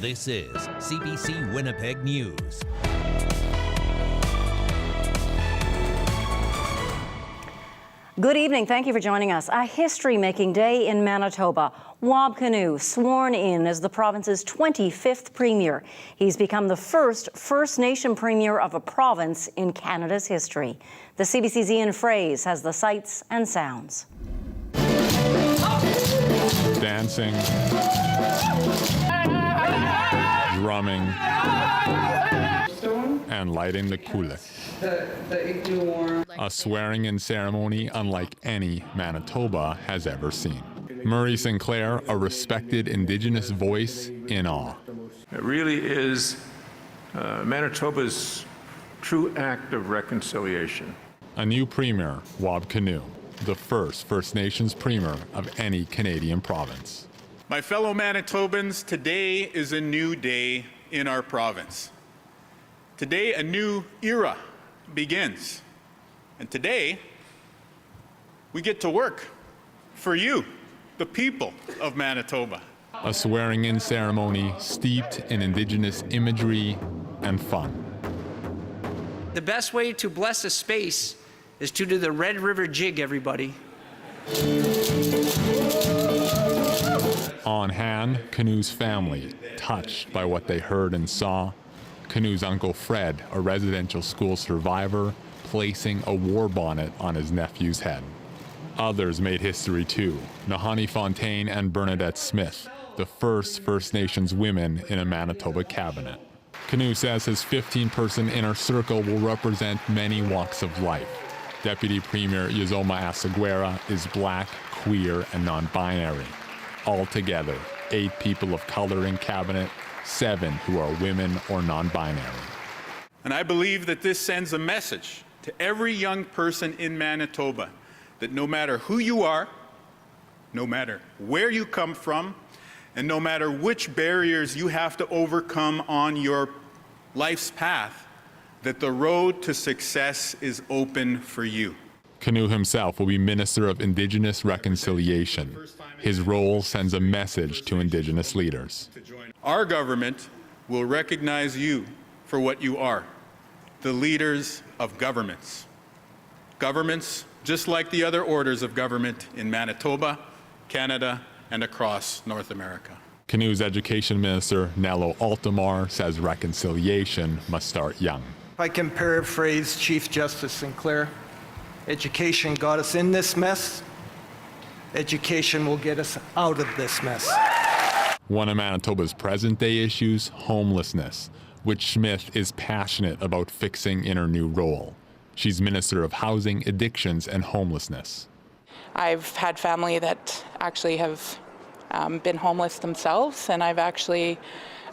This is CBC Winnipeg News. Good evening. Thank you for joining us. A history-making day in Manitoba. Wab Kinew sworn in as the province's 25th premier. He's become the first First Nation premier of a province in Canada's history. The CBC's Ian Fraze has the sights and sounds. Dancing, drumming, and lighting the kulak. A swearing-in ceremony unlike any Manitoba has ever seen. Murray Sinclair, a respected Indigenous voice, in awe. It really is Manitoba's true act of reconciliation. A new premier, Wab Kinew, the first First Nations premier of any Canadian province. My fellow Manitobans, today is a new day in our province. Today, a new era begins. And today, we get to work for you, the people of Manitoba. A swearing-in ceremony steeped in Indigenous imagery and fun. The best way to bless a space is to do the Red River Jig, everybody. On hand, Kinew's family, touched by what they heard and saw. Kinew's uncle Fred, a residential school survivor, placing a war bonnet on his nephew's head. Others made history too. Nahani Fontaine and Bernadette Smith, the first First Nations women in a Manitoba cabinet. Kinew says his 15-person inner circle will represent many walks of life. Deputy Premier Yuzoma Asaguera is Black, queer, and non-binary. Altogether, 8 people of color in cabinet, 7 who are women or non-binary. And I believe that this sends a message to every young person in Manitoba that no matter who you are, no matter where you come from, and no matter which barriers you have to overcome on your life's path, that the road to success is open for you. Kinew himself will be Minister of Indigenous Reconciliation. His role sends a message to Indigenous leaders. Our government will recognize you for what you are, the leaders of governments. Governments, just like the other orders of government in Manitoba, Canada, and across North America. Kinew's Education Minister, Nello Altamar, says reconciliation must start young. If I can paraphrase Chief Justice Sinclair, education got us in this mess. Education will get us out of this mess. One of Manitoba's present-day issues, homelessness, which Smith is passionate about fixing in her new role. She's Minister of Housing, Addictions, and Homelessness. I've had family that actually have been homeless themselves, and I've actually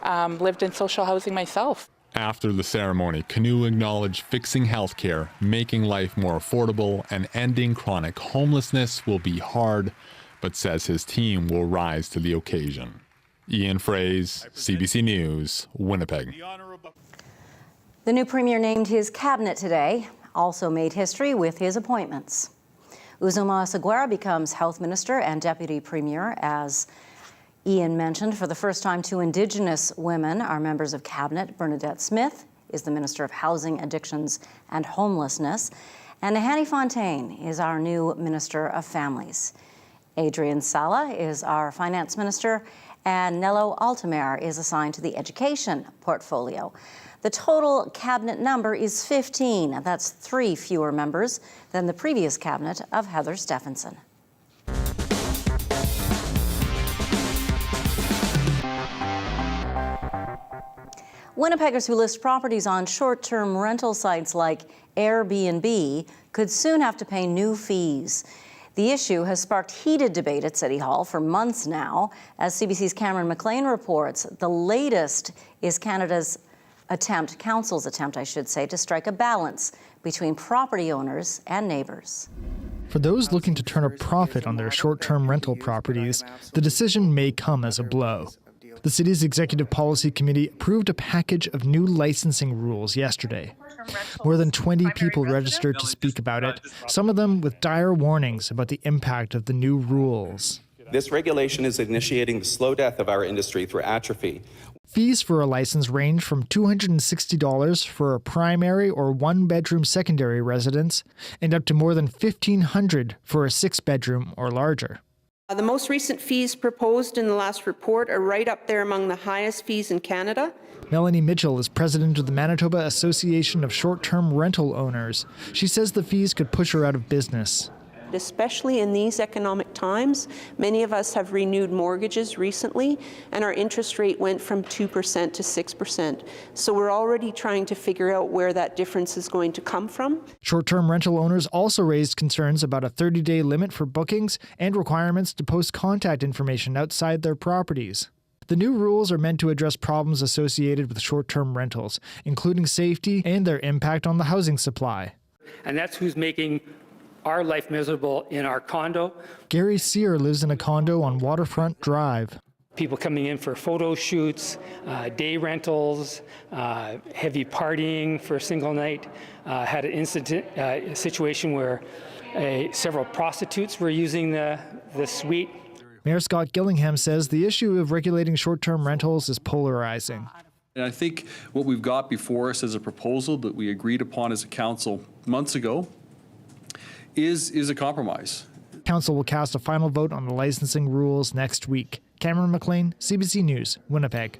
lived in social housing myself. After the ceremony, Kinew acknowledged fixing healthcare, making life more affordable, and ending chronic homelessness will be hard, but says his team will rise to the occasion. Ian Fraze, CBC News, Winnipeg. The new premier named his cabinet today, also made history with his appointments. Yuzoma Asaguera becomes Health Minister and Deputy Premier. As Ian mentioned, for the first time, 2 Indigenous women are members of Cabinet. Bernadette Smith is the Minister of Housing, Addictions and Homelessness. And Nahani Fontaine is our new Minister of Families. Adrian Sala is our Finance Minister, and Nello Altamar is assigned to the Education portfolio. The total cabinet number is 15. That's 3 fewer members than the previous cabinet of Heather Stephenson. Winnipeggers who list properties on short-term rental sites like Airbnb could soon have to pay new fees. The issue has sparked heated debate at City Hall for months now. As CBC's Cameron McLean reports, the latest is Council's attempt, I should say, to strike a balance between property owners and neighbours. For those looking to turn a profit on their short-term rental properties, the decision may come as a blow. The city's Executive Policy Committee approved a package of new licensing rules yesterday. More than 20 people registered to speak about it, some of them with dire warnings about the impact of the new rules. This regulation is initiating the slow death of our industry through atrophy. Fees for a license range from $260 for a primary or one-bedroom secondary residence and up to more than $1,500 for a six-bedroom or larger. The most recent fees proposed in the last report are right up there among the highest fees in Canada. Melanie Mitchell is president of the Manitoba Association of Short-Term Rental Owners. She says the fees could push her out of business. Especially in these economic times, many of us have renewed mortgages recently, and our interest rate went from 2% to 6%. So we're already trying to figure out where that difference is going to come from. Short-term rental owners also raised concerns about a 30-day limit for bookings and requirements to post contact information outside their properties. The new rules are meant to address problems associated with short-term rentals, including safety and their impact on the housing supply. And that's who's making our life miserable in our condo. Gary Sear lives in a condo on Waterfront Drive. People coming in for photo shoots, day rentals, heavy partying for a single night. Had an situation where several prostitutes were using the suite. Mayor Scott Gillingham says the issue of regulating short-term rentals is polarizing. And I think what we've got before us as a proposal that we agreed upon as a council months ago is a compromise. Council will cast a final vote on the licensing rules next week. Cameron McLean, CBC News, Winnipeg.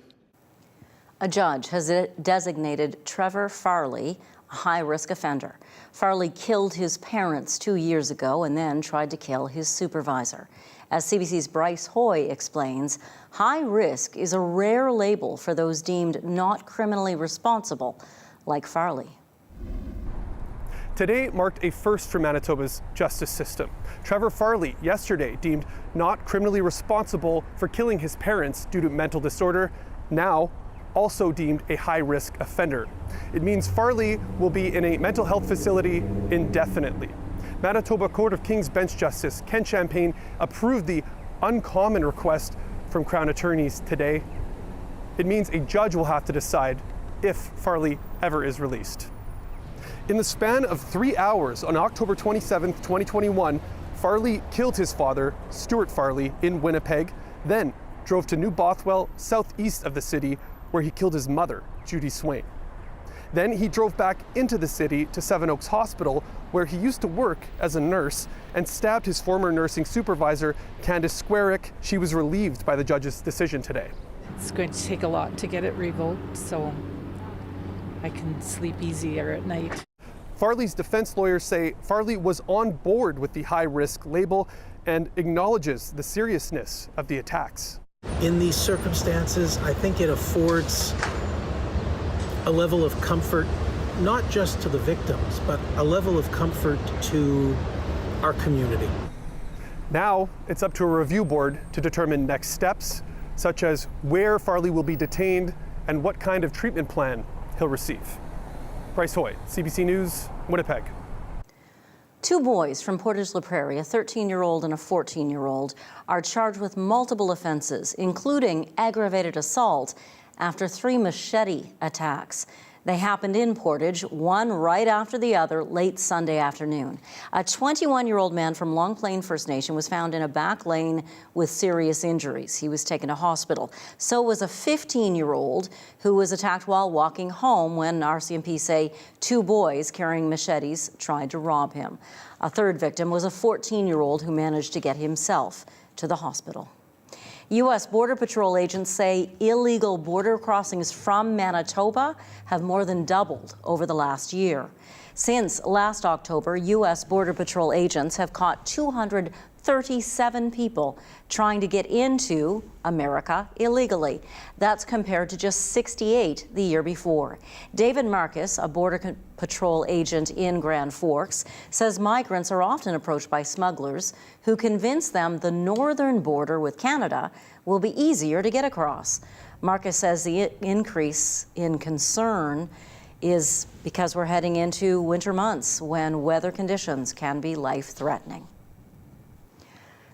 A judge has designated Trevor Farley a high-risk offender. Farley killed his parents 2 years ago and then tried to kill his supervisor. As CBC's Bryce Hoy explains, high risk is a rare label for those deemed not criminally responsible, like Farley. Today marked a first for Manitoba's justice system. Trevor Farley, yesterday deemed not criminally responsible for killing his parents due to mental disorder, now also deemed a high-risk offender. It means Farley will be in a mental health facility indefinitely. Manitoba Court of King's Bench Justice Ken Champagne approved the uncommon request from Crown attorneys today. It means a judge will have to decide if Farley ever is released. In the span of 3 hours on October 27, 2021, Farley killed his father, Stuart Farley, in Winnipeg, then drove to New Bothwell, southeast of the city, where he killed his mother, Judy Swain. Then he drove back into the city to Seven Oaks Hospital, where he used to work as a nurse, and stabbed his former nursing supervisor, Candace Squarick. She was relieved by the judge's decision today. It's going to take a lot to get it revoked, so I can sleep easier at night. Farley's defense lawyers say Farley was on board with the high-risk label and acknowledges the seriousness of the attacks. In these circumstances, I think it affords a level of comfort, not just to the victims, but a level of comfort to our community. Now it's up to a review board to determine next steps, such as where Farley will be detained and what kind of treatment plan he'll receive. Bryce Hoy, CBC News, Winnipeg. Two boys from Portage La Prairie, a 13-year-old and a 14-year-old, are charged with multiple offenses, including aggravated assault, after 3 machete attacks. They happened in Portage, one right after the other, late Sunday afternoon. A 21-year-old man from Long Plain First Nation was found in a back lane with serious injuries. He was taken to hospital. So was a 15-year-old who was attacked while walking home when RCMP say 2 boys carrying machetes tried to rob him. A third victim was a 14-year-old who managed to get himself to the hospital. U.S. Border Patrol agents say illegal border crossings from Manitoba have more than doubled over the last year. Since last October, U.S. Border Patrol agents have caught 237 people trying to get into America illegally. That's compared to just 68 the year before. David Marcus, a Border Patrol agent in Grand Forks, says migrants are often approached by smugglers who convince them the northern border with Canada will be easier to get across. Marcus says the increase in concern is because we're heading into winter months when weather conditions can be life-threatening.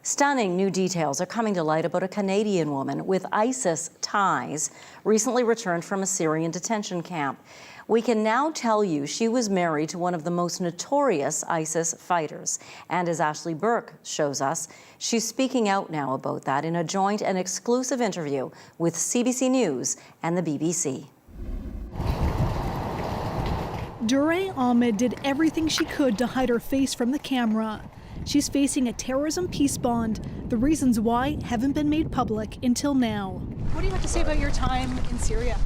Stunning new details are coming to light about a Canadian woman with ISIS ties recently returned from a Syrian detention camp. We can now tell you she was married to one of the most notorious ISIS fighters. And as Ashley Burke shows us, she's speaking out now about that in a joint and exclusive interview with CBC News and the BBC. Durree Ahmed did everything she could to hide her face from the camera. She's facing a terrorism peace bond. The reasons why haven't been made public until now. What do you have to say about your time in Syria?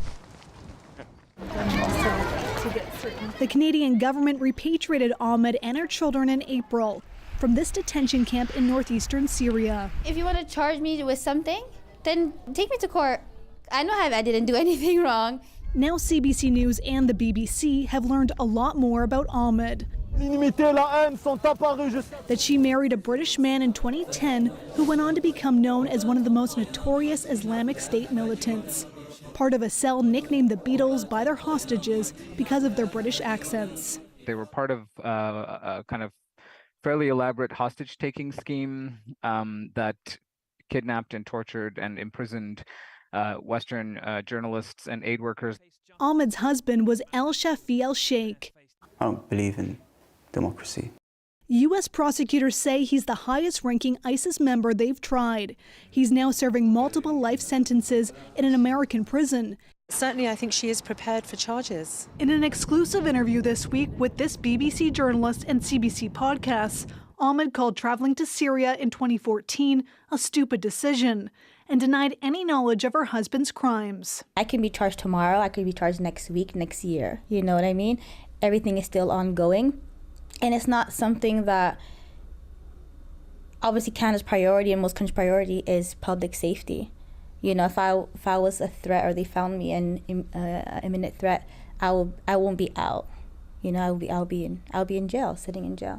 The Canadian government repatriated Ahmed and her children in April from this detention camp in northeastern Syria. If you want to charge me with something, then take me to court. I know I didn't do anything wrong. Now CBC News and the BBC have learned a lot more about Ahmed. That she married a British man in 2010 who went on to become known as one of the most notorious Islamic State militants. Part of a cell nicknamed the Beatles by their hostages because of their British accents. They were part of a kind of fairly elaborate hostage-taking scheme that kidnapped and tortured and imprisoned Western journalists and aid workers. Ahmed's husband was El Shafi El Sheikh. I don't believe in democracy. U.S. prosecutors say he's the highest-ranking ISIS member they've tried. He's now serving multiple life sentences in an American prison. Certainly, I think she is prepared for charges. In an exclusive interview this week with this BBC journalist and CBC podcast, Ahmed called traveling to Syria in 2014 a stupid decision and denied any knowledge of her husband's crimes. I can be charged tomorrow, I could be charged next week, next year. You know what I mean? Everything is still ongoing. And it's not something that, obviously Canada's priority and most countries' priority is public safety. You know, if I was a threat or they found me an imminent threat, I won't be out. You know, I'll be in jail, sitting in jail.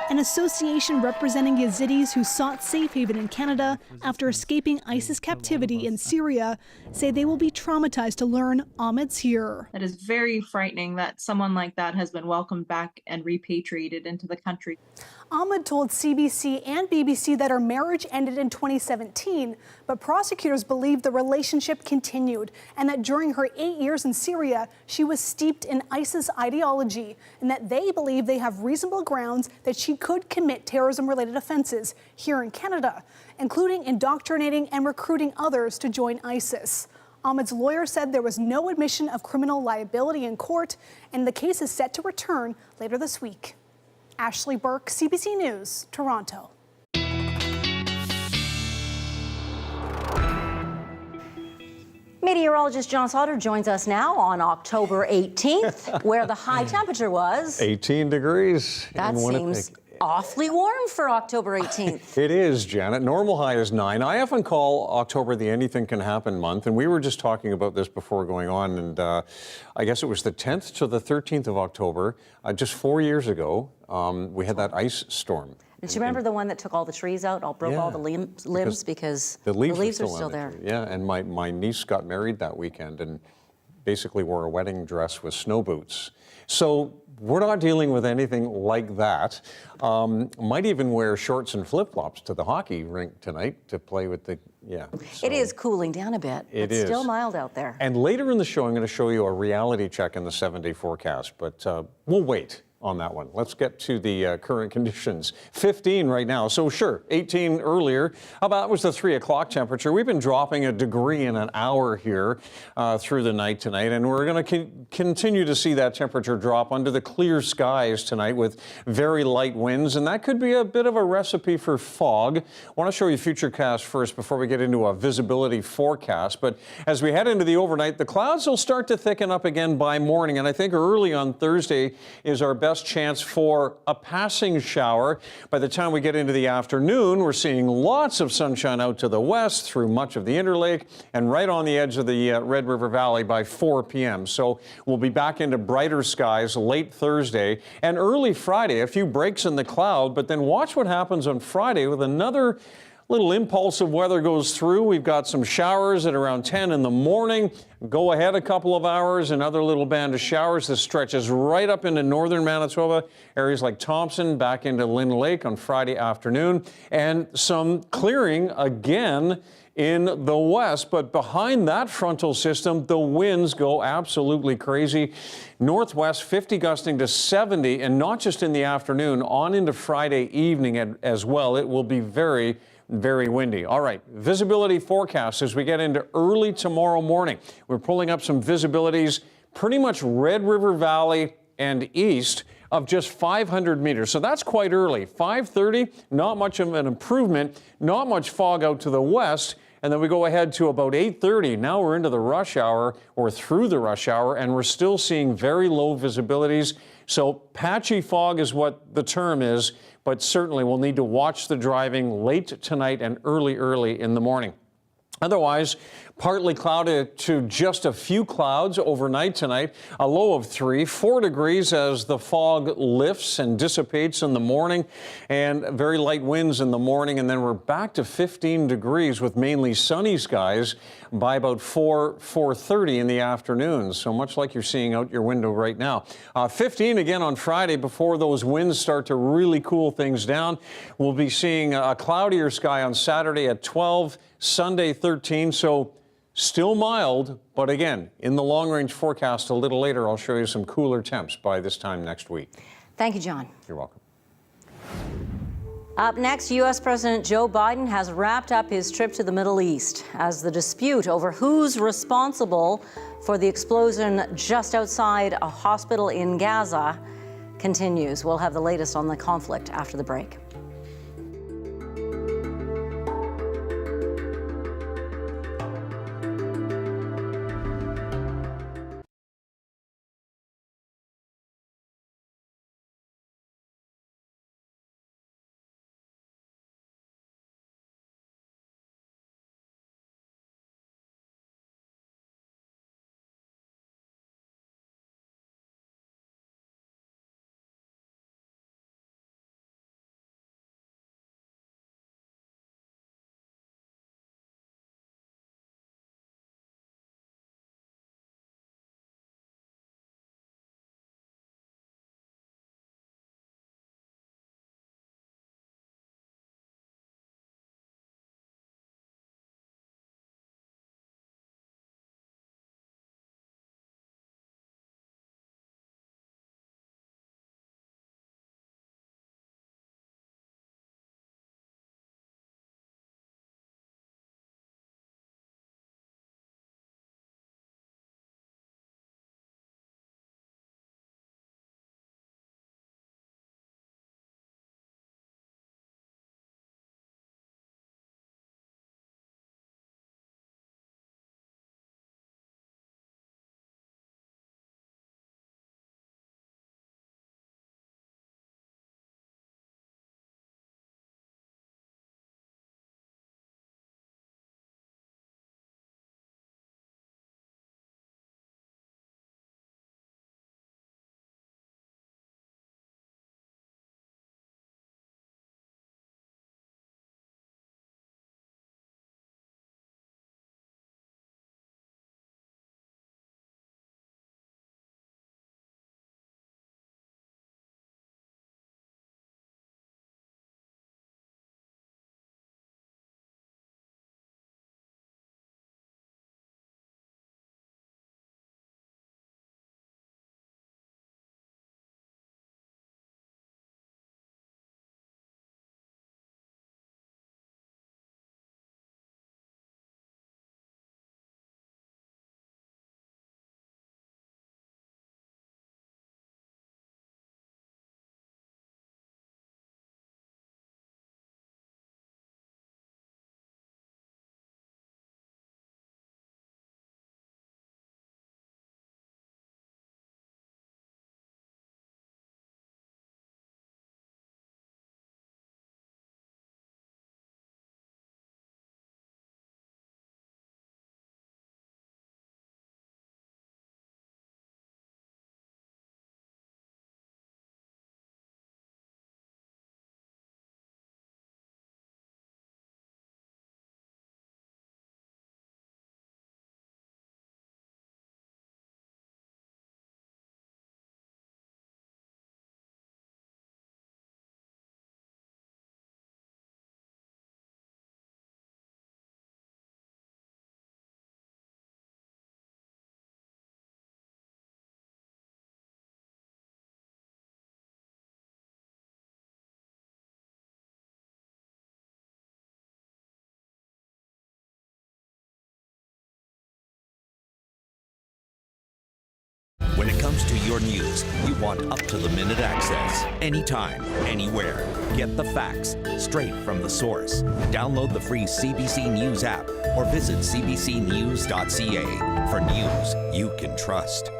An association representing Yazidis who sought safe haven in Canada after escaping ISIS captivity in Syria say they will be traumatized to learn Ahmed's here. It is very frightening that someone like that has been welcomed back and repatriated into the country. Ahmed told CBC and BBC that her marriage ended in 2017, but prosecutors believe the relationship continued and that during her 8 years in Syria, she was steeped in ISIS ideology and that they believe they have reasonable grounds that she could commit terrorism-related offenses here in Canada, including indoctrinating and recruiting others to join ISIS. Ahmed's lawyer said there was no admission of criminal liability in court, and the case is set to return later this week. Ashley Burke, CBC News, Toronto. Meteorologist John Sauter joins us now on October 18th, where the high temperature was 18 degrees. That seems awfully warm for October 18th. It is, Janet. Normal high is 9. I often call October the anything can happen month, and we were just talking about this before going on, and I guess it was the 10th to the 13th of October, just 4 years ago, we had that ice storm. Did you remember the one that took all the trees out, broke all the limbs because the leaves are still there? Yeah, and my niece got married that weekend and basically wore a wedding dress with snow boots. So we're not dealing with anything like that. Might even wear shorts and flip-flops to the hockey rink tonight to play with the, So it is cooling down a bit. It's still mild out there. And later in the show, I'm going to show you a reality check in the 7-day forecast, but we'll wait on that one. Let's get to the current conditions. 15 right now, so sure, 18 earlier. How about, it was the 3 o'clock temperature. We've been dropping a degree in an hour here through the night tonight, and we're going to continue to see that temperature drop under the clear skies tonight with very light winds, and that could be a bit of a recipe for fog. I want to show you Futurecast first before we get into a visibility forecast, but as we head into the overnight, the clouds will start to thicken up again by morning, and I think early on Thursday is our best chance for a passing shower. By the time we get into the afternoon, we're seeing lots of sunshine out to the west through much of the Interlake and right on the edge of the Red River Valley by 4 p.m. So we'll be back into brighter skies late Thursday and early Friday. A few breaks in the cloud, but then watch what happens on Friday with another Little impulsive weather goes through. We've got some showers at around 10 in the morning. Go ahead a couple of hours, another little band of showers. This stretches right up into northern Manitoba, areas like Thompson, back into Lynn Lake on Friday afternoon, and some clearing again in the west. But behind that frontal system, the winds go absolutely crazy. Northwest 50 gusting to 70, and not just in the afternoon, on into Friday evening as well. It will be very windy. All right, visibility forecast as we get into early tomorrow morning. We're pulling up some visibilities pretty much Red River Valley and east of just 500 meters. So that's quite early. 5:30, not much of an improvement, not much fog out to the west. And then we go ahead to about 8:30. Now we're into the rush hour or through the rush hour, and we're still seeing very low visibilities. So patchy fog is what the term is, but certainly we'll need to watch the driving late tonight and early in the morning. Otherwise, partly clouded to just a few clouds overnight tonight, a low of 3, 4 degrees as the fog lifts and dissipates in the morning, and very light winds in the morning, and then we're back to 15 degrees with mainly sunny skies by about 4:30 in the afternoon. So much like you're seeing out your window right now. 15 again on Friday before those winds start to really cool things down. We'll be seeing a cloudier sky on Saturday at 12, Sunday 13. So still mild, but again, in the long-range forecast a little later, I'll show you some cooler temps by this time next week. Thank you, John. You're welcome. Up next, U.S. President Joe Biden has wrapped up his trip to the Middle East as the dispute over who's responsible for the explosion just outside a hospital in Gaza continues. We'll have the latest on the conflict after the break. comes to your news, you want up-to-the-minute access. Anytime, anywhere. Get the facts straight from the source. Download the free CBC News app or visit cbcnews.ca for news you can trust.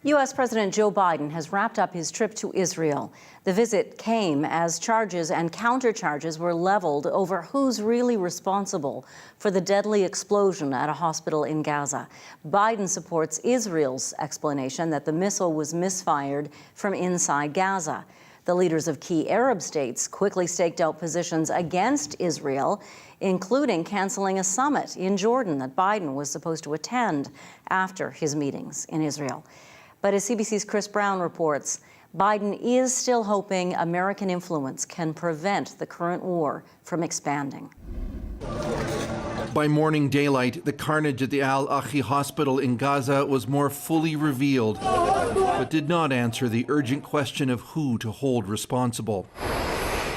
U.S. President Joe Biden has wrapped up his trip to Israel. The visit came as charges and countercharges were leveled over who's really responsible for the deadly explosion at a hospital in Gaza. Biden supports Israel's explanation that the missile was misfired from inside Gaza. The leaders of key Arab states quickly staked out positions against Israel, including canceling a summit in Jordan that Biden was supposed to attend after his meetings in Israel. But as CBC's Chris Brown reports, Biden is still hoping American influence can prevent the current war from expanding. By morning daylight, the carnage at the Al-Akhi hospital in Gaza was more fully revealed, but did not answer the urgent question of who to hold responsible.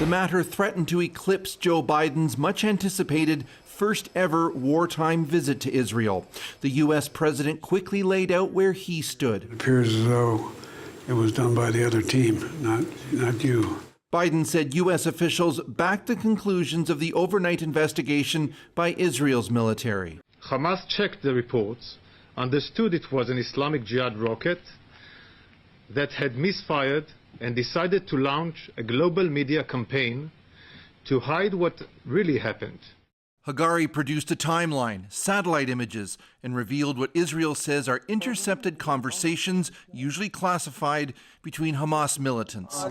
The matter threatened to eclipse Joe Biden's much-anticipated first ever wartime visit to Israel. The U.S. president quickly laid out where he stood. It appears as though it was done by the other team, not you. Biden said U.S. officials backed the conclusions of the overnight investigation by Israel's military. Hamas checked the reports, understood it was an Islamic Jihad rocket that had misfired, and decided to launch a global media campaign to hide what really happened. Hagari produced a timeline, satellite images, and revealed what Israel says are intercepted conversations, usually classified, between Hamas militants.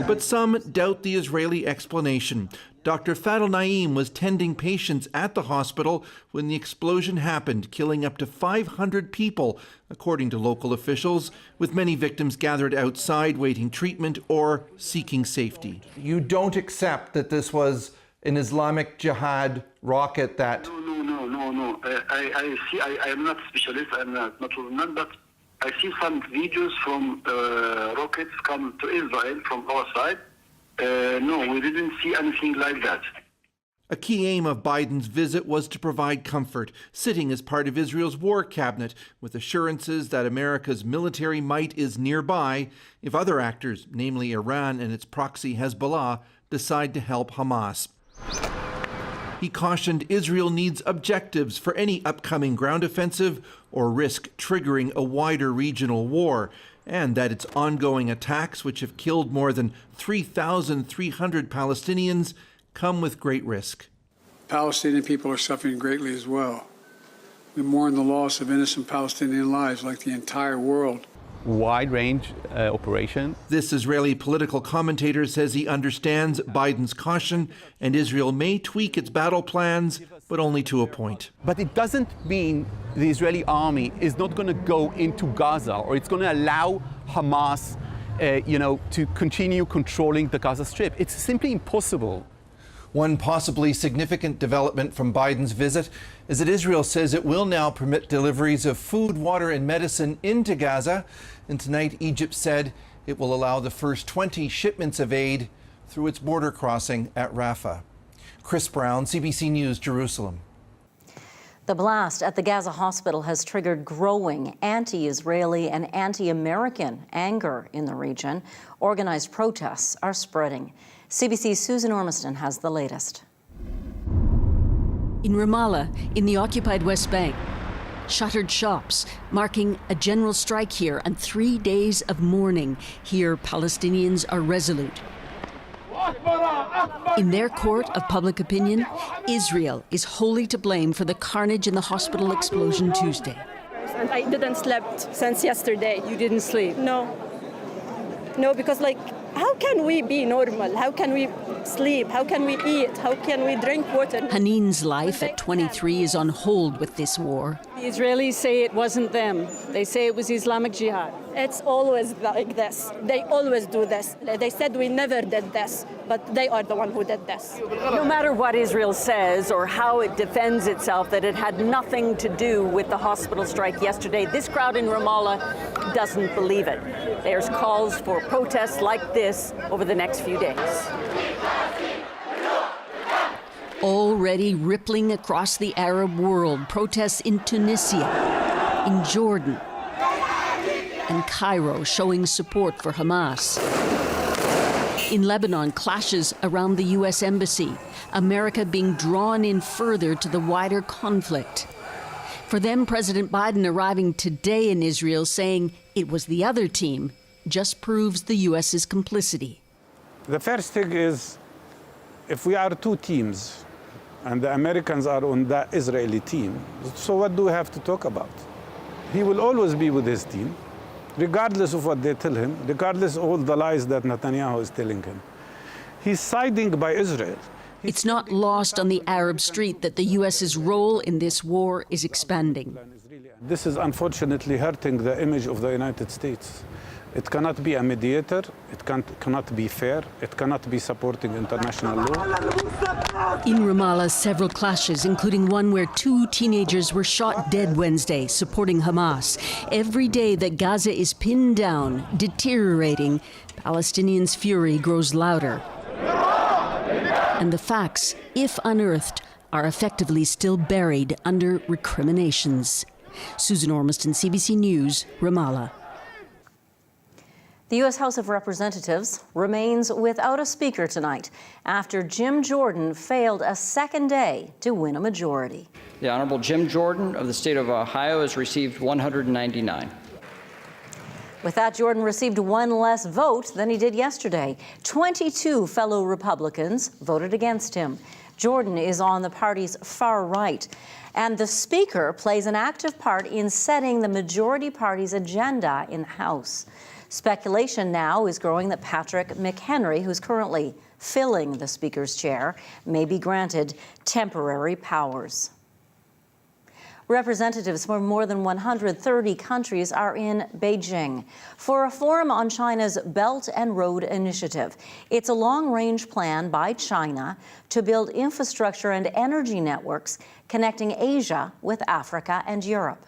But some doubt the Israeli explanation. Dr. Fadel Naim was tending patients at the hospital when the explosion happened, killing up to 500 people, according to local officials, with many victims gathered outside waiting treatment or seeking safety. You don't accept that this was an Islamic Jihad rocket that... No. I am not a specialist, I'm not woman, but I see some videos from rockets come to Israel from our side. No, we didn't see anything like that. A key aim of Biden's visit was to provide comfort, sitting as part of Israel's war cabinet, with assurances that America's military might is nearby if other actors, namely Iran and its proxy Hezbollah, decide to help Hamas. He cautioned Israel needs objectives for any upcoming ground offensive or risk triggering a wider regional war, and that its ongoing attacks, which have killed more than 3,300 Palestinians, come with great risk. Palestinian people are suffering greatly as well. We mourn the loss of innocent Palestinian lives like the entire world. Wide range operation. This Israeli political commentator says he understands Biden's caution and Israel may tweak its battle plans, but only to a point. But it doesn't mean the Israeli army is not going to go into Gaza or it's going to allow Hamas, to continue controlling the Gaza Strip. It's simply impossible. One possibly significant development from Biden's visit is that Israel says it will now permit deliveries of food, water, and medicine into Gaza. And tonight, Egypt said it will allow the first 20 shipments of aid through its border crossing at Rafah. Chris Brown, CBC News, Jerusalem. The blast at the Gaza hospital has triggered growing anti-Israeli and anti-American anger in the region. Organized protests are spreading. CBC's Susan Ormiston has the latest. In Ramallah, in the occupied West Bank, shuttered shops, marking a general strike here and 3 days of mourning. Here, Palestinians are resolute. In their court of public opinion, Israel is wholly to blame for the carnage in the hospital explosion Tuesday. And I didn't sleep since yesterday. You didn't sleep? No, because how can we be normal? How can we sleep? How can we eat? How can we drink water? Haneen's life at 23 is on hold with this war. The Israelis say it wasn't them. They say it was Islamic Jihad. It's always like this. They always do this. They said we never did this, but they are the one who did this. No matter what Israel says or how it defends itself, that it had nothing to do with the hospital strike yesterday, this crowd in Ramallah doesn't believe it. There's calls for protests like this over the next few days. already rippling across the Arab world. Protests in Tunisia, in Jordan, and Cairo showing support for Hamas. In Lebanon, clashes around the U.S. Embassy, America being drawn in further to the wider conflict. For them, President Biden arriving today in Israel saying it was the other team just proves the U.S.'s complicity. The first thing is, if we are two teams and the Americans are on that Israeli team, so what do we have to talk about? He will always be with his team, regardless of what they tell him, regardless of all the lies that Netanyahu is telling him. He's siding by Israel. It's not lost on the Arab street that the U.S.'s role in this war is expanding. This is unfortunately hurting the image of the United States. It cannot be a mediator, it cannot be fair, it cannot be supporting international law. In Ramallah, several clashes, including one where 2 teenagers were shot dead Wednesday, supporting Hamas. Every day that Gaza is pinned down, deteriorating, Palestinians' fury grows louder. And the facts, if unearthed, are effectively still buried under recriminations. Susan Ormiston, CBC News, Ramallah. The U.S. House of Representatives remains without a speaker tonight after Jim Jordan failed a second day to win a majority. The Honorable Jim Jordan of the state of Ohio has received 199. With that, Jordan received one less vote than he did yesterday. 22 fellow Republicans voted against him. Jordan is on the party's far right, and the Speaker plays an active part in setting the majority party's agenda in the House. Speculation now is growing that Patrick McHenry, who's currently filling the Speaker's chair, may be granted temporary powers. Representatives from more than 130 countries are in Beijing for a forum on China's Belt and Road Initiative. It's a long-range plan by China to build infrastructure and energy networks connecting Asia with Africa and Europe.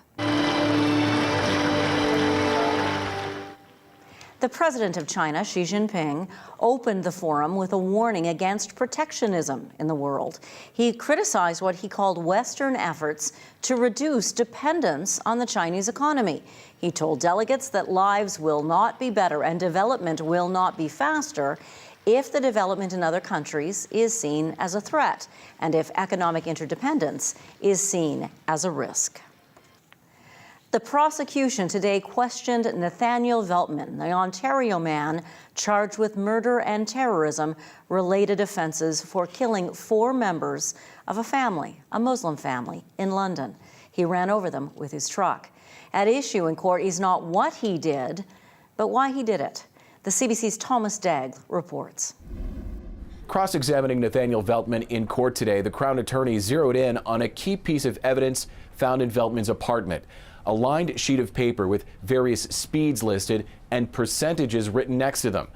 The president of China, Xi Jinping, opened the forum with a warning against protectionism in the world. He criticized what he called Western efforts to reduce dependence on the Chinese economy. He told delegates that lives will not be better and development will not be faster if the development in other countries is seen as a threat and if economic interdependence is seen as a risk. The prosecution today questioned Nathaniel Veltman, the Ontario man charged with murder and terrorism-related offenses for killing 4 members of a family, a Muslim family, in London. He ran over them with his truck. At issue in court is not what he did, but why he did it. The CBC's Thomas Daigle reports. Cross-examining Nathaniel Veltman in court today, the Crown Attorney zeroed in on a key piece of evidence found in Veltman's apartment. A lined sheet of paper with various speeds listed and percentages written next to them.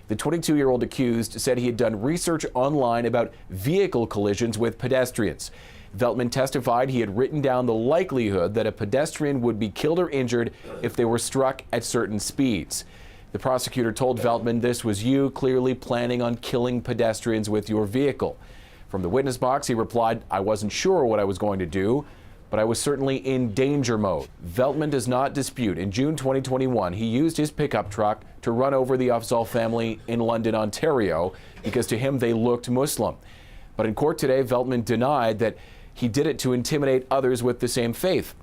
The 22-year-old accused said he had done research online about vehicle collisions with pedestrians. Veltman testified he had written down the likelihood that a pedestrian would be killed or injured if they were struck at certain speeds. The prosecutor told Veltman this was you clearly planning on killing pedestrians with your vehicle. From the witness box, he replied, "I wasn't sure what I was going to do, but I was certainly in danger mode." Veltman does not dispute in June 2021 he used his pickup truck to run over the Afzal family in London, Ontario, because to him they looked Muslim. But in court today, Veltman denied that he did it to intimidate others with the same faith.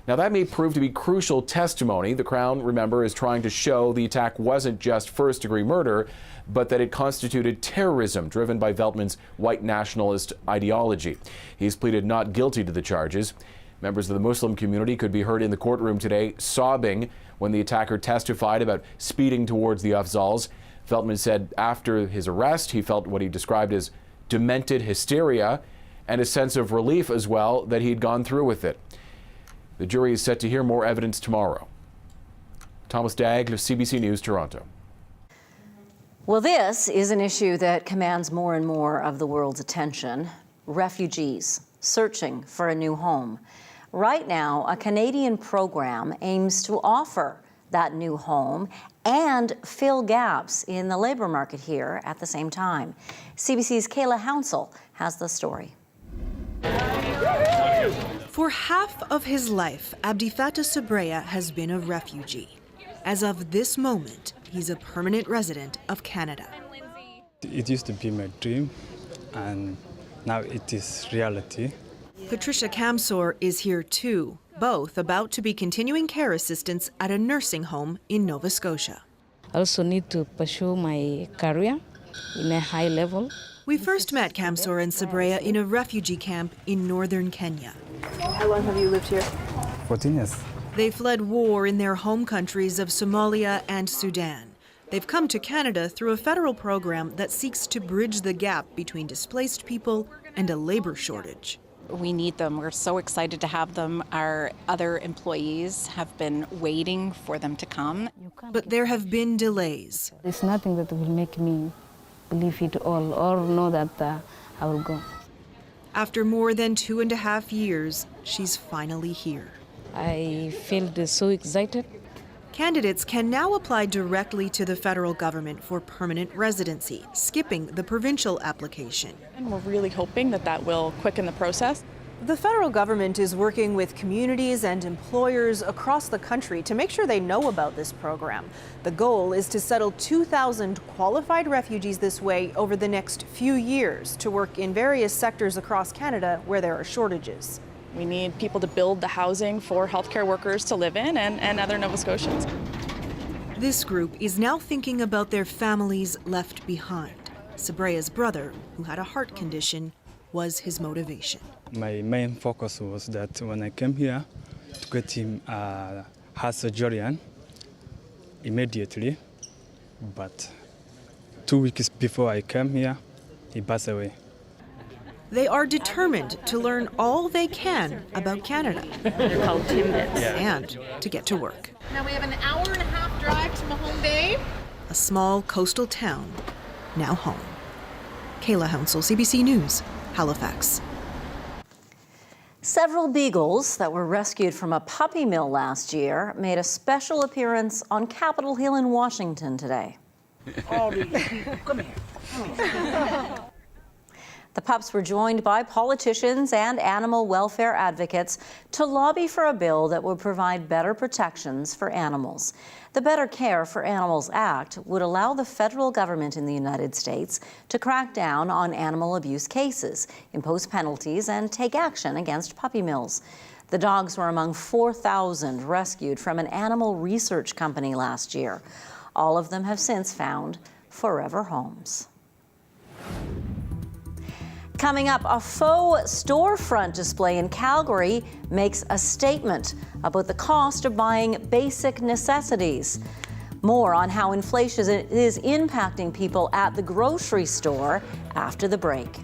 Now that may prove to be crucial testimony. The Crown, remember, is trying to show the attack wasn't just first-degree murder, but that it constituted terrorism driven by Veltman's white nationalist ideology. He's pleaded not guilty to the charges. Members of the Muslim community could be heard in the courtroom today sobbing when the attacker testified about speeding towards the Afzals. Veltman said after his arrest, he felt what he described as demented hysteria and a sense of relief as well that he'd gone through with it. The jury is set to hear more evidence tomorrow. Thomas Daigle, CBC News, Toronto. Well, this is an issue that commands more and more of the world's attention. Refugees searching for a new home. Right now, a Canadian program aims to offer that new home and fill gaps in the labor market here at the same time. CBC's Kayla Hounsell has the story. For half of his life, Abdifata Sabreya has been a refugee. As of this moment, he's a permanent resident of Canada. It used to be my dream, and now it is reality. Patricia Kamsor is here too, both about to be continuing care assistants at a nursing home in Nova Scotia. I also need to pursue my career in a high level. We first met Kamsor and Sabreya in a refugee camp in northern Kenya. How long have you lived here? 14 years. They fled war in their home countries of Somalia and Sudan. They've come to Canada through a federal program that seeks to bridge the gap between displaced people and a labor shortage. We need them. We're so excited to have them. Our other employees have been waiting for them to come. But there have been delays. There's nothing that will make me believe it all or know that I will go. After more than 2.5 years, she's finally here. I feel so excited. Candidates can now apply directly to the federal government for permanent residency, skipping the provincial application. And we're really hoping that that will quicken the process. The federal government is working with communities and employers across the country to make sure they know about this program. The goal is to settle 2,000 qualified refugees this way over the next few years to work in various sectors across Canada where there are shortages. We need people to build the housing for healthcare workers to live in and other Nova Scotians. This group is now thinking about their families left behind. Sabreya's brother, who had a heart condition, was his motivation. My main focus was that when I came here to get him heart surgery immediately, but 2 weeks before I came here, he passed away. They are determined to learn all they can about Canada. They're called Timbits. And to get to work. Now we have an hour-and-a-half drive to Mahone Bay. A small coastal town, now home. Kayla Hounsell, CBC News, Halifax. Several beagles that were rescued from a puppy mill last year made a special appearance on Capitol Hill in Washington today. Come here. The pups were joined by politicians and animal welfare advocates to lobby for a bill that would provide better protections for animals. The Better Care for Animals Act would allow the federal government in the United States to crack down on animal abuse cases, impose penalties, and take action against puppy mills. The dogs were among 4,000 rescued from an animal research company last year. All of them have since found forever homes. Coming up, a faux storefront display in Calgary makes a statement about the cost of buying basic necessities. More on how inflation is impacting people at the grocery store after the break.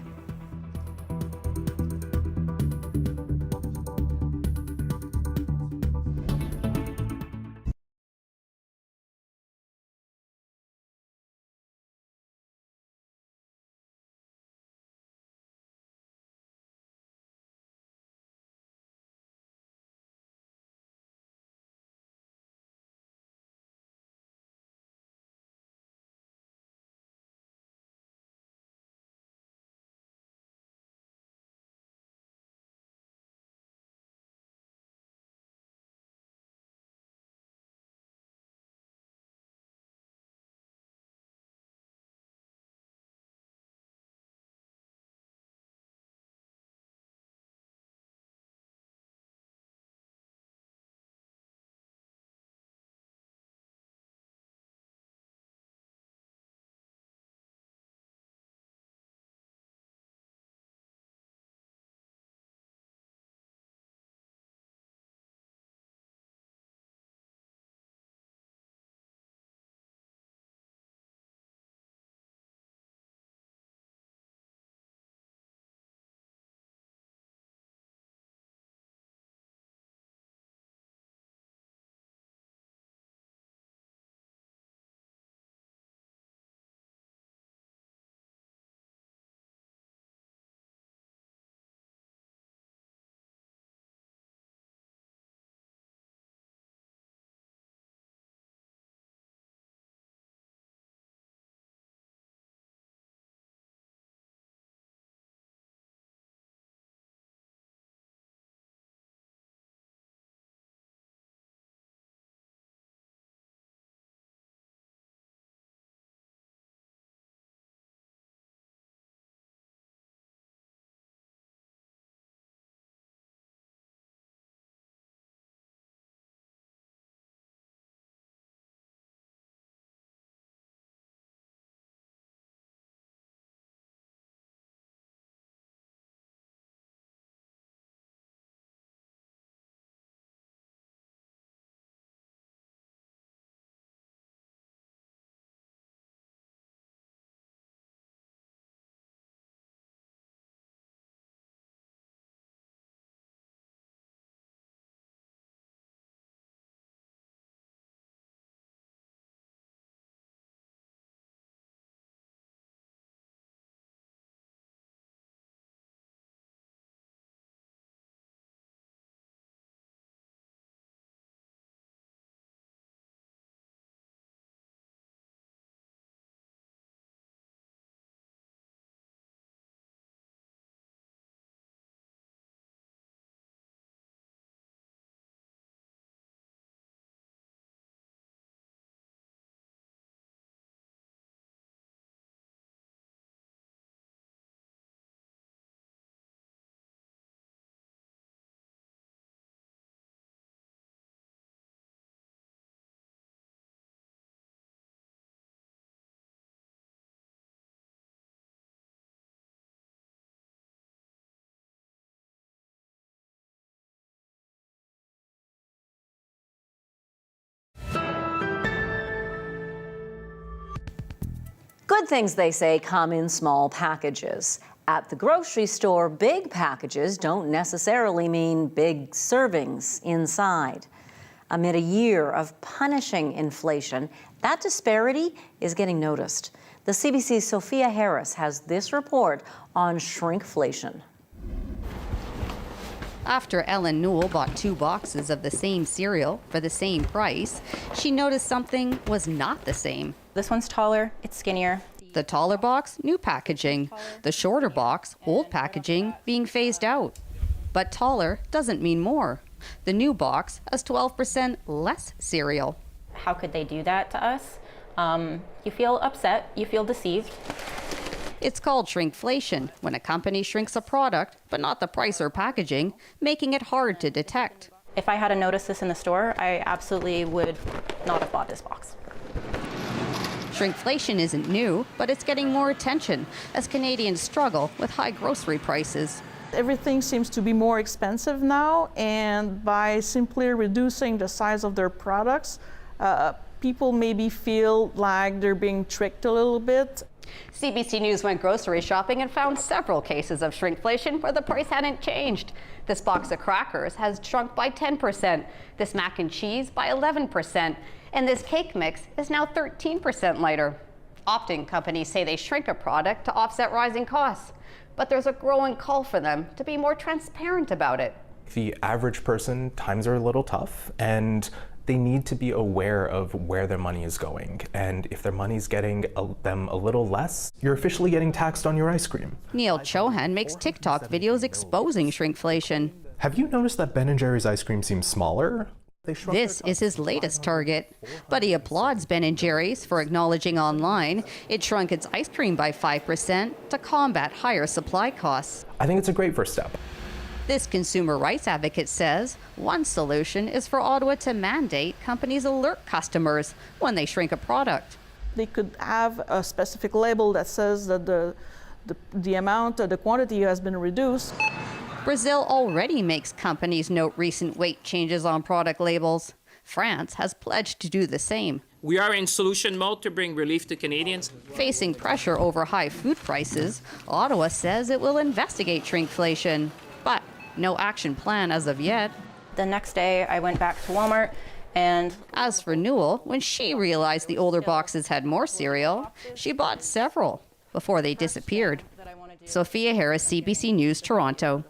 Good things, they say, come in small packages. At the grocery store, big packages don't necessarily mean big servings inside. Amid a year of punishing inflation, that disparity is getting noticed. The CBC's Sophia Harris has this report on shrinkflation. After Ellen Newell bought 2 boxes of the same cereal for the same price, she noticed something was not the same. This one's taller, it's skinnier. The taller box, new packaging. The shorter box, old packaging, being phased out. But taller doesn't mean more. The new box has 12% less cereal. How could they do that to us? You feel upset, you feel deceived. It's called shrinkflation, when a company shrinks a product, but not the price or packaging, making it hard to detect. If I hadn't noticed this in the store, I absolutely would not have bought this box. Shrinkflation isn't new, but it's getting more attention as Canadians struggle with high grocery prices. Everything seems to be more expensive now, and by simply reducing the size of their products, people maybe feel like they're being tricked a little bit. CBC News went grocery shopping and found several cases of shrinkflation where the price hadn't changed. This box of crackers has shrunk by 10%, this mac and cheese by 11%, and this cake mix is now 13% lighter. Often companies say they shrink a product to offset rising costs, but there's a growing call for them to be more transparent about it. The average person, times are a little tough, and they need to be aware of where their money is going. And if their money's getting them a little less, you're officially getting taxed on your ice cream. Neil Chohan makes TikTok videos exposing shrinkflation. Have you noticed that Ben & Jerry's ice cream seems smaller? This is his latest target, but he applauds Ben & Jerry's for acknowledging online it shrunk its ice cream by 5% to combat higher supply costs. I think it's a great first step. This consumer rights advocate says one solution is for Ottawa to mandate companies alert customers when they shrink a product. They could have a specific label that says that the amount, the quantity has been reduced. Brazil already makes companies note recent weight changes on product labels. France has pledged to do the same. We are in solution mode to bring relief to Canadians. Facing pressure over high food prices, Ottawa says it will investigate shrinkflation, but no action plan as of yet. The next day, I went back to Walmart, and as for Newell, when she realized the older boxes had more cereal, she bought several before they disappeared. Sophia Harris, CBC News, Toronto.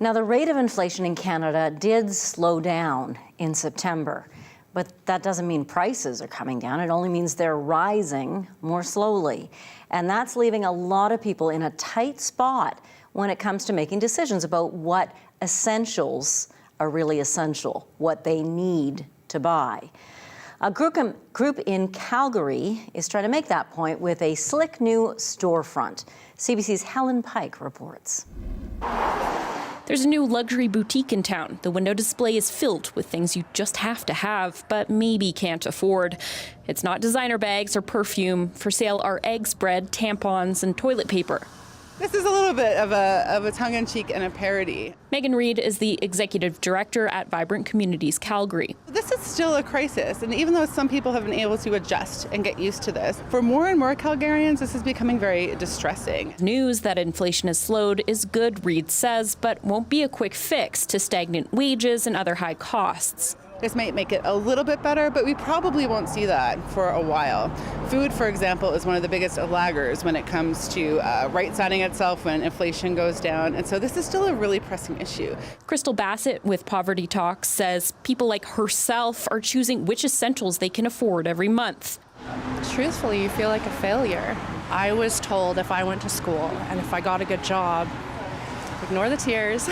Now, the rate of inflation in Canada did slow down in September, but that doesn't mean prices are coming down. It only means they're rising more slowly. And that's leaving a lot of people in a tight spot when it comes to making decisions about what essentials are really essential, what they need to buy. A group in Calgary is trying to make that point with a slick new storefront. CBC's Helen Pike reports. There's a new luxury boutique in town. The window display is filled with things you just have to have, but maybe can't afford. It's not designer bags or perfume. For sale are eggs, bread, tampons, and toilet paper. This is a little bit of a tongue-in-cheek and a parody. Megan Reid is the executive director at Vibrant Communities Calgary. This is still a crisis, and even though some people have been able to adjust and get used to this, for more and more Calgarians, this is becoming very distressing. News that inflation has slowed is good, Reid says, but won't be a quick fix to stagnant wages and other high costs. This might make it a little bit better, but we probably won't see that for a while. Food, for example, is one of the biggest laggers when it comes to right-siding itself when inflation goes down. And so this is still a really pressing issue. Crystal Bassett with Poverty Talks says people like herself are choosing which essentials they can afford every month. Truthfully, you feel like a failure. I was told if I went to school and if I got a good job, ignore the tears,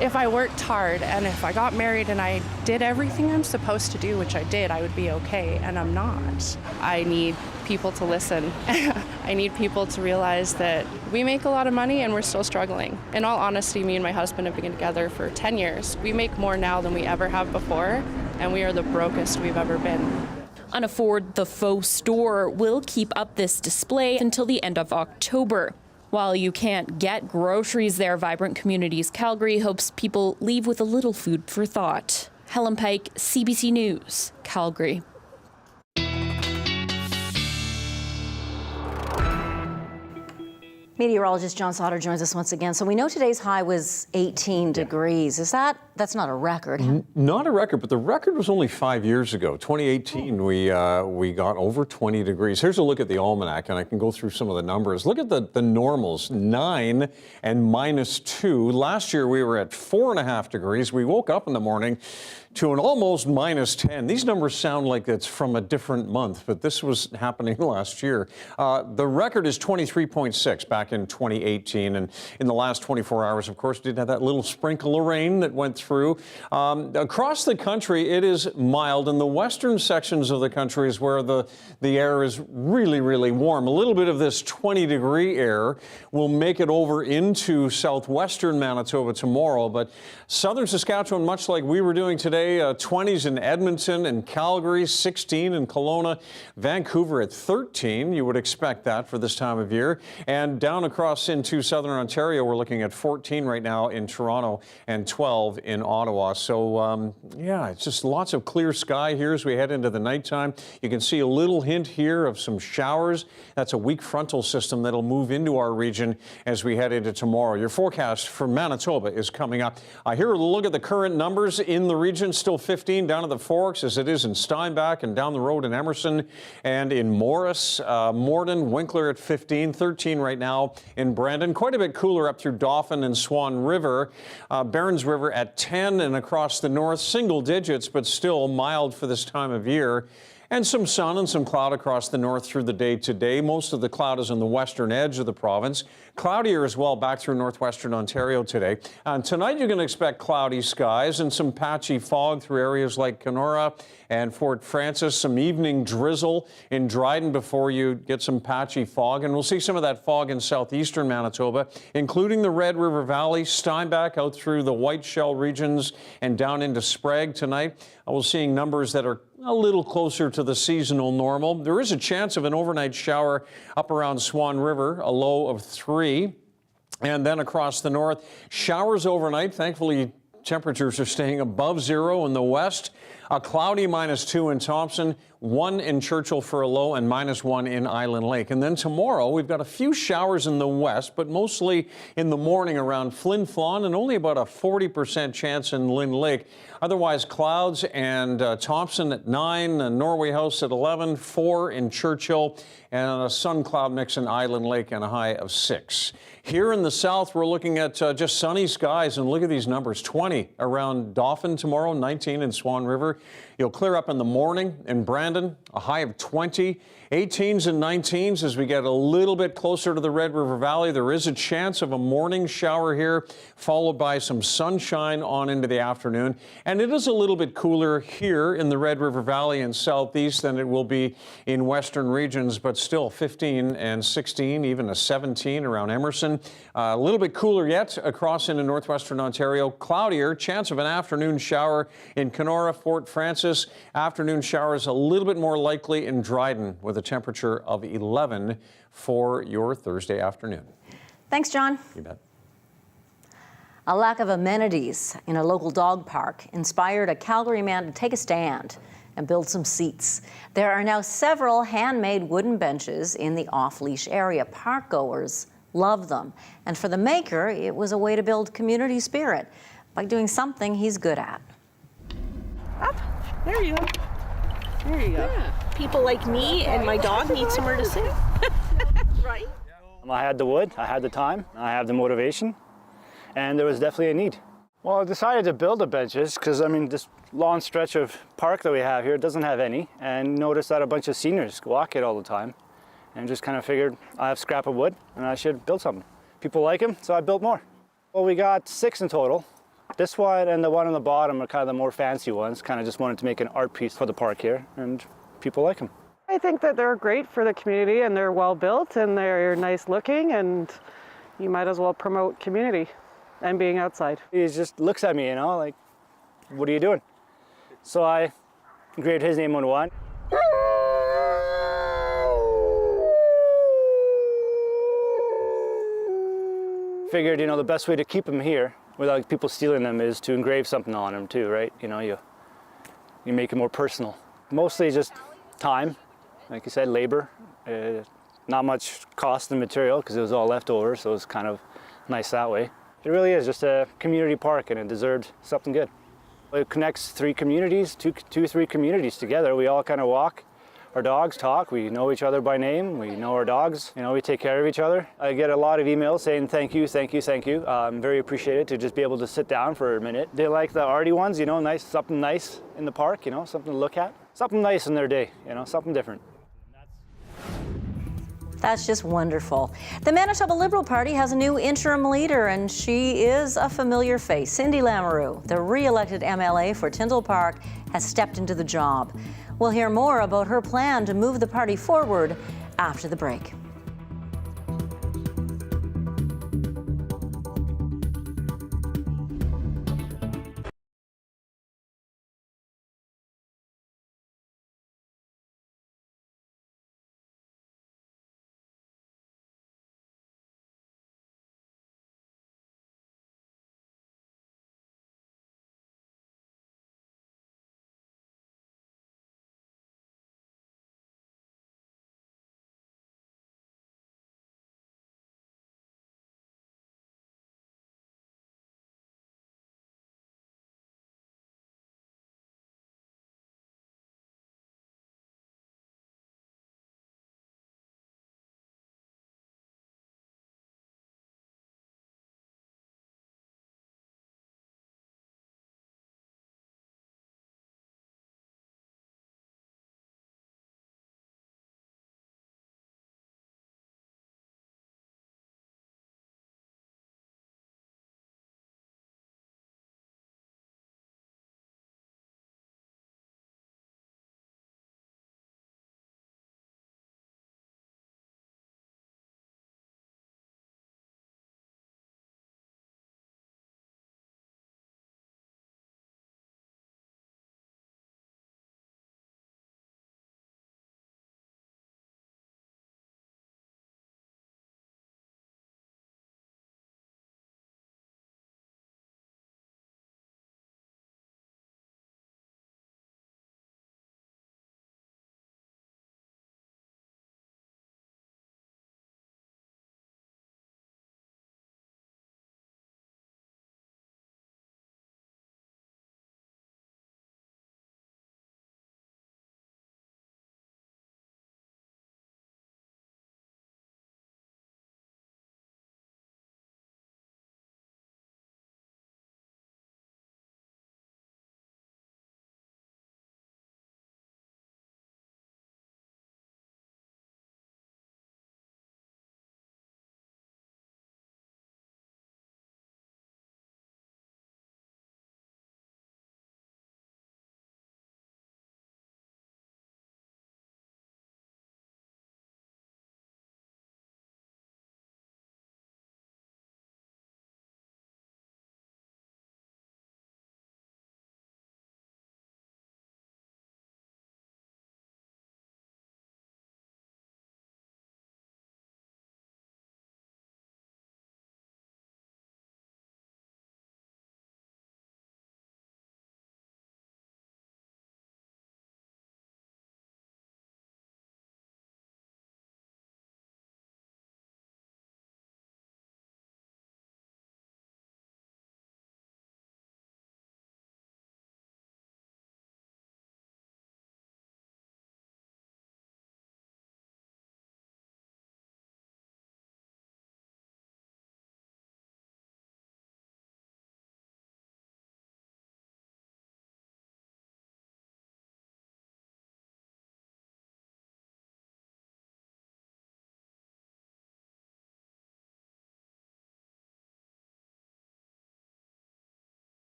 if I worked hard and if I got married and I did everything I'm supposed to do, which I did, I would be okay, and I'm not. I need people to listen. I need people to realize that we make a lot of money and we're still struggling. In all honesty, me and my husband have been together for 10 years. We make more now than we ever have before, and we are the brokest we've ever been. Unafford the Faux store will keep up this display until the end of October. While you can't get groceries there, Vibrant Communities Calgary hopes people leave with a little food for thought. Helen Pike, CBC News, Calgary. Meteorologist John Sauter joins us once again. So we know today's high was 18 degrees. That's not a record? Not a record, but the record was only 5 years ago. 2018, we got over 20 degrees. Here's a look at the almanac, and I can go through some of the numbers. Look at the normals, 9 and -2. Last year we were at 4.5 degrees. We woke up in the morning to an almost -10. These numbers sound like it's from a different month, but this was happening last year. The record is 23.6 back in 2018, and in the last 24 hours, of course, we did have that little sprinkle of rain that went through. Across the country, it is mild. In the western sections of the country is where the air is really, really warm. A little bit of this 20-degree air will make it over into southwestern Manitoba tomorrow, but southern Saskatchewan, much like we were doing today, 20s in Edmonton and Calgary, 16 in Kelowna, Vancouver at 13. You would expect that for this time of year. And down across into southern Ontario, we're looking at 14 right now in Toronto and 12 in Ottawa. So, yeah, it's just lots of clear sky here as we head into the nighttime. You can see a little hint here of some showers. That's a weak frontal system that'll move into our region as we head into tomorrow. Your forecast for Manitoba is coming up. Here, a look at the current numbers in the region. Still 15 down at the Forks as it is in Steinbach and down the road in Emerson and in Morris, Morden, Winkler at 15, 13 right now in Brandon. Quite a bit cooler up through Dauphin and Swan River. Barons River at 10 and across the north, single digits, but still mild for this time of year. And some sun and some cloud across the north through the day today. Most of the cloud is on the western edge of the province. Cloudier as well back through northwestern Ontario today. Tonight you're going to expect cloudy skies and some patchy fog through areas like Kenora and Fort Francis. Some evening drizzle in Dryden before you get some patchy fog. And we'll see some of that fog in southeastern Manitoba, including the Red River Valley, Steinbach out through the White Shell regions and down into Sprague tonight. We're seeing numbers that are a little closer to the seasonal normal. There is a chance of an overnight shower up around Swan River, a low of 3. And then across the north, showers overnight. Thankfully, temperatures are staying above 0 in the west. A cloudy -2 in Thompson, 1 in Churchill for a low, and -1 in Island Lake. And then tomorrow, we've got a few showers in the west, but mostly in the morning around Flin Flon, and only about a 40% chance in Lynn Lake. Otherwise, clouds and Thompson at 9, Norway House at 11, 4 in Churchill, and a sun-cloud mix in Island Lake and a high of 6. Here in the south, we're looking at just sunny skies, and look at these numbers. 20 around Dauphin tomorrow, 19 in Swan River. You'll clear up in the morning in Brandon, a high of 20. 18s and 19s as we get a little bit closer to the Red River Valley. There is a chance of a morning shower here, followed by some sunshine on into the afternoon. And it is a little bit cooler here in the Red River Valley and southeast than it will be in western regions, but still 15 and 16, even a 17 around Emerson. A little bit cooler yet across into northwestern Ontario. Cloudier, chance of an afternoon shower in Kenora, Fort Francis. Afternoon showers a little bit more likely in Dryden with a temperature of 11 for your Thursday afternoon. Thanks, John. You bet. A lack of amenities in a local dog park inspired a Calgary man to take a stand and build some seats. There are now several handmade wooden benches in the off-leash area. Park goers love them. And for the maker, it was a way to build community spirit by doing something he's good at. Up. There you go. There you go. Yeah. People like me and my dog need somewhere to sit. Right? I had the wood, I had the time, I have the motivation, and there was definitely a need. Well, I decided to build the benches because, I mean, this long stretch of park that we have here doesn't have any, and noticed that a bunch of seniors walk it all the time, and just kind of figured I have scrap of wood and I should build something. People like them, so I built more. Well, we got 6 in total. This one and the one on the bottom are kind of the more fancy ones. Kind of just wanted to make an art piece for the park here, and people like them. I think that they're great for the community, and they're well built and they're nice looking, and you might as well promote community and being outside. He just looks at me, you know, like, what are you doing? So I engraved his name on one. Figured, you know, the best way to keep them here without people stealing them is to engrave something on them too, right? You know, you make it more personal. Mostly just time, like you said, labor, Not much cost in material because it was all leftover, so it was kind of nice that way. It really is just a community park, and it deserved something good. It connects three communities, three communities together. We all kind of walk. Our dogs talk, we know each other by name, we know our dogs, we take care of each other. I get a lot of emails saying thank you, thank you, thank you. I'm very appreciated to just be able to sit down for a minute. They like the arty ones, nice, something nice in the park, something to look at. Something nice in their day, something different. That's just wonderful. The Manitoba Liberal Party has a new interim leader, and she is a familiar face. Cindy Lamoureux, the re-elected MLA for Tyndall Park, has stepped into the job. We'll hear more about her plan to move the party forward after the break.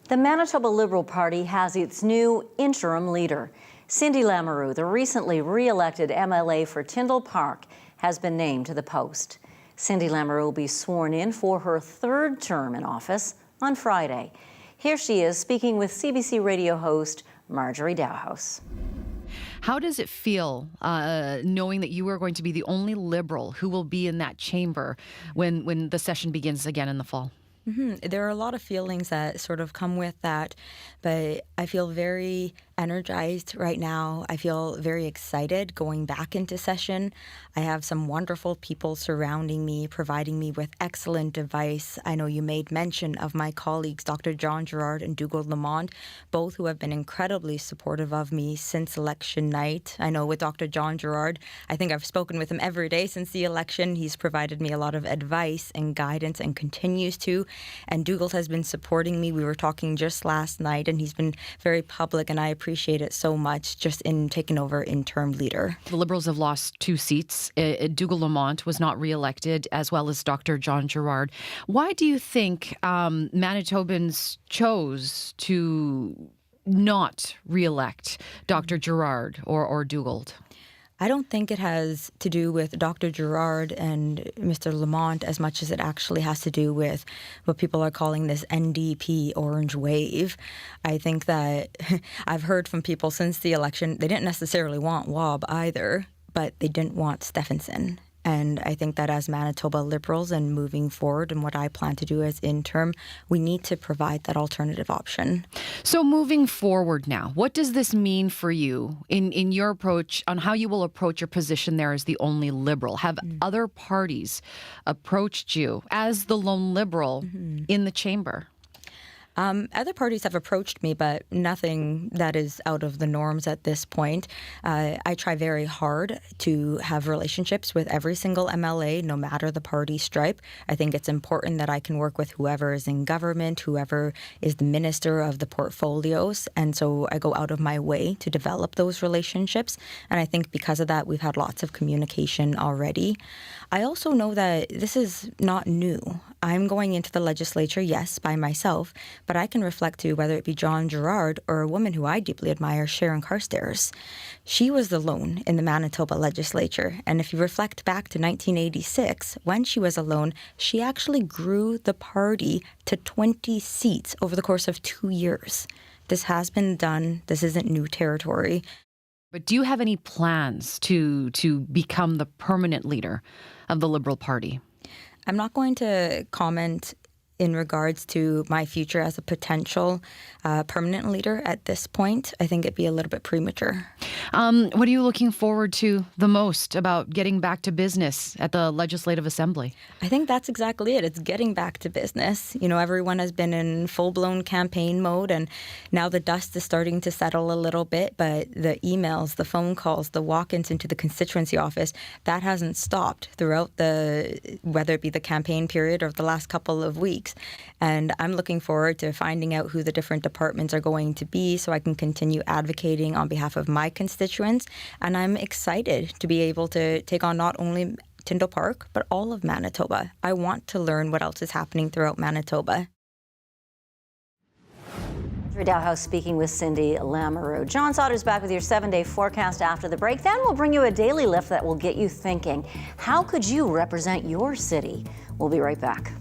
The Manitoba Liberal Party has its new interim leader. Cindy Lamoureux, the recently re-elected MLA for Tyndall Park, has been named to the post. Cindy Lamoureux will be sworn in for her third term in office on Friday. Here she is speaking with CBC radio host Marjorie Dowhouse. How does it feel knowing that you are going to be the only Liberal who will be in that chamber when the session begins again in the fall? There are a lot of feelings that sort of come with that, but I feel very energized right now. I feel very excited going back into session. I have some wonderful people surrounding me, providing me with excellent advice. I know you made mention of my colleagues, Dr. John Gerard and Dougal Lamont, both who have been incredibly supportive of me since election night. I know with Dr. John Gerard, I think I've spoken with him every day since the election. He's provided me a lot of advice and guidance and continues to. And Dougal has been supporting me. We were talking just last night, and he's been very public, and I appreciate it so much just in taking over interim leader. The Liberals have lost 2 seats. Dougal Lamont was not re-elected, as well as Dr. John Gerard. Why do you think Manitobans chose to not re-elect Dr. Gerard or Dougal? I don't think it has to do with Dr. Gerard and Mr. Lamont as much as it actually has to do with what people are calling this NDP orange wave. I think that I've heard from people since the election, they didn't necessarily want Wob either, but they didn't want Stephenson. And I think that as Manitoba Liberals and moving forward and what I plan to do as interim, we need to provide that alternative option. So moving forward now, what does this mean for you in your approach on how you will approach your position there as the only Liberal? Have other parties approached you as the lone Liberal in the chamber? Other parties have approached me, but nothing that is out of the norms at this point. I try very hard to have relationships with every single MLA, no matter the party stripe. I think it's important that I can work with whoever is in government, whoever is the minister of the portfolios. And so I go out of my way to develop those relationships. And I think because of that, we've had lots of communication already. I also know that this is not new. I'm going into the legislature, yes, by myself, but I can reflect to whether it be John Gerard or a woman who I deeply admire, Sharon Carstairs. She was the lone in the Manitoba legislature. And if you reflect back to 1986, when she was alone, she actually grew the party to 20 seats over the course of 2 years. This has been done. This isn't new territory. But do you have any plans to become the permanent leader of the Liberal Party? I'm not going to comment in regards to my future as a potential permanent leader at this point. I think it'd be a little bit premature. What are you looking forward to the most about getting back to business at the Legislative Assembly? I think that's exactly it. It's getting back to business. You know, everyone has been in full-blown campaign mode, and now the dust is starting to settle a little bit, but the emails, the phone calls, the walk-ins into the constituency office, that hasn't stopped throughout whether it be the campaign period or the last couple of weeks. And I'm looking forward to finding out who the different departments are going to be so I can continue advocating on behalf of my constituents. And I'm excited to be able to take on not only Tyndall Park, but all of Manitoba. I want to learn what else is happening throughout Manitoba. Dowhouse speaking with Cindy Lamoureux. John Sauter's back with your 7-day forecast after the break. Then we'll bring you a daily lift that will get you thinking. How could you represent your city? We'll be right back.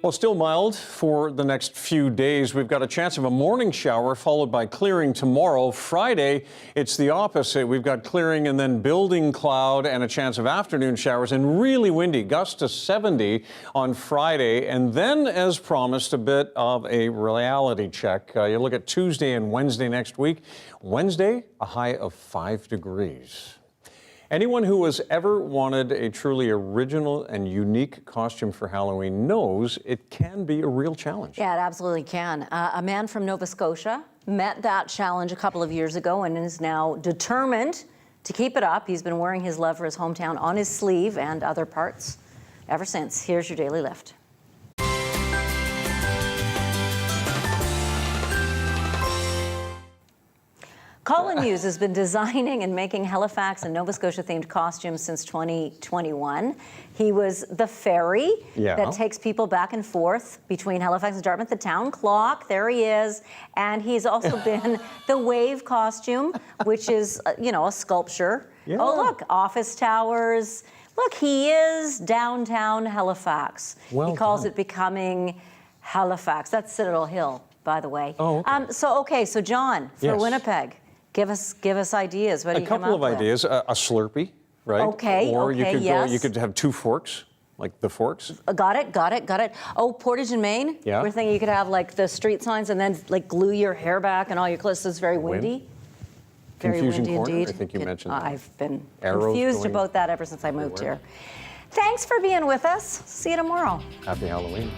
Well, still mild for the next few days. We've got a chance of a morning shower followed by clearing tomorrow. Friday, it's the opposite. We've got clearing and then building cloud and a chance of afternoon showers and really windy, gusts to 70 on Friday. And then, as promised, a bit of a reality check. You look at Tuesday and Wednesday next week. Wednesday, a high of 5 degrees. Anyone who has ever wanted a truly original and unique costume for Halloween knows it can be a real challenge. Yeah, it absolutely can. A man from Nova Scotia met that challenge a couple of years ago and is now determined to keep it up. He's been wearing his love for his hometown on his sleeve and other parts ever since. Here's your Daily Lift. Colin Hughes has been designing and making Halifax and Nova Scotia themed costumes since 2021. He was the ferry that takes people back and forth between Halifax and Dartmouth, the town clock, there he is. And he's also been the wave costume, which is, a sculpture. Yeah. Oh, look, office towers. Look, he is downtown Halifax. Well, he calls it becoming Halifax. That's Citadel Hill, by the way. Oh, okay. So John, for Winnipeg, give us ideas. What do you come up with? A couple of ideas. A Slurpee, right? Okay. Or you could yes. you could have 2 forks, like the forks. Got it. Oh, Portage and Main. Yeah. We're thinking you could have like the street signs and then like glue your hair back and all your clothes. It's very windy. Very Confusion windy corner, indeed. I think you mentioned that. I've been Arrows confused going about that ever since I moved here. Thanks for being with us. See you tomorrow. Happy Halloween.